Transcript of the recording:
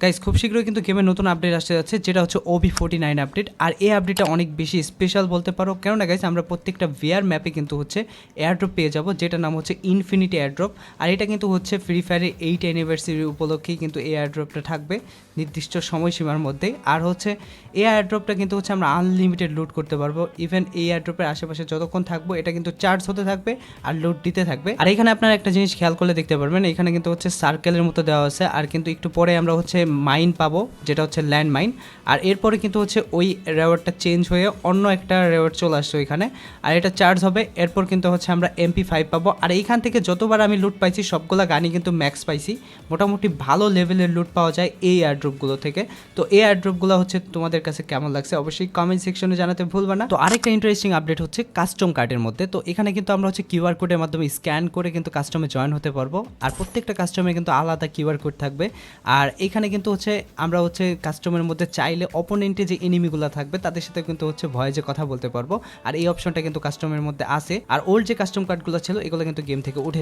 Guys খুব শীঘ্রই কিন্তু গেমের নতুন আপডেট আসতে যাচ্ছে, যেটা হচ্ছে OB49 আপডেট। আর এই আপডেটটা অনেক বেশি স্পেশাল বলতে পারো, কেননা গাইস আমরা প্রত্যেকটা ভিআর ম্যাপে কিন্তু হচ্ছে এয়ারড্রপ পেয়ে যাব, যেটার নাম হচ্ছে ইনফিনিটি এয়ারড্রপ। আর এটা কিন্তু হচ্ছে ফ্রি ফায়ারের 8 অ্যানিভার্সারি উপলক্ষেই কিন্তু এই এয়ারড্রপটা থাকবে নির্দিষ্ট সময়সীমার মধ্যেই। আর হচ্ছে এই এয়ারড্রপটা কিন্তু হচ্ছে আমরা আনলিমিটেড লুট করতে পারবো। ইভেন এই এয়ারড্রপের আশেপাশে যতক্ষণ থাকবো এটা কিন্তু চার্জ হতে থাকবে আর লুট দিতে থাকবে। আর এখানে আপনারা একটা জিনিস খেয়াল করলে দেখতে পারবেন, এখানে কিন্তু হচ্ছে সার্কেলের মতো দেওয়া আছে। আর কিন্তু একটু পরে আমরা হচ্ছে মাইন পাবো, যেটা হচ্ছে ল্যান্ড মাইন। আর এরপরে কিন্তু হচ্ছে ওই রেওয়ার্ডটা চেঞ্জ হয়ে অন্য একটা রেওয়ার্ড চলে আসছে ওইখানে, আর এটা চার্জ হবে। এরপর কিন্তু হচ্ছে আমরা MP5 পাবো। আর এইখান থেকে যতবার আমি লুট পাইছি সবগুলা গানই কিন্তু ম্যাক্স পাইছি। মোটামুটি ভালো লেভেলের লুট পাওয়া যায় এই এয়ারড্রপগুলো থেকে। তো এই এয়ারড্রপগুলো হচ্ছে তোমাদের কাছে কেমন লাগছে অবশ্যই কমেন্ট সেকশনে জানাতে ভুলবা না। তো আরেকটা ইন্টারেস্টিং আপডেট হচ্ছে কাস্টম কার্ডের মধ্যে। তো এখানে কিন্তু আমরা হচ্ছে কিউআর কোডের মাধ্যমে স্ক্যান করে কিন্তু কাস্টমে জয়েন হতে পারবো। আর প্রত্যেকটা কাস্টমে কিন্তু আলাদা কিউআর কোড থাকবে। আর এখানে কিন্তু হচ্ছে আমরা হচ্ছে কাস্টমের মধ্যে চাইলে অপোনেন্টে যে এনিমিগুলো থাকবে তাদের সাথে কিন্তু হচ্ছে ভয়েসে কথা বলতে পারবো। আর এই অপশনটা কিন্তু কাস্টমের মধ্যে আছে। আর ওল্ড যে কাস্টম কার্ডগুলো ছিল এগুলো কিন্তু গেম থেকে উঠে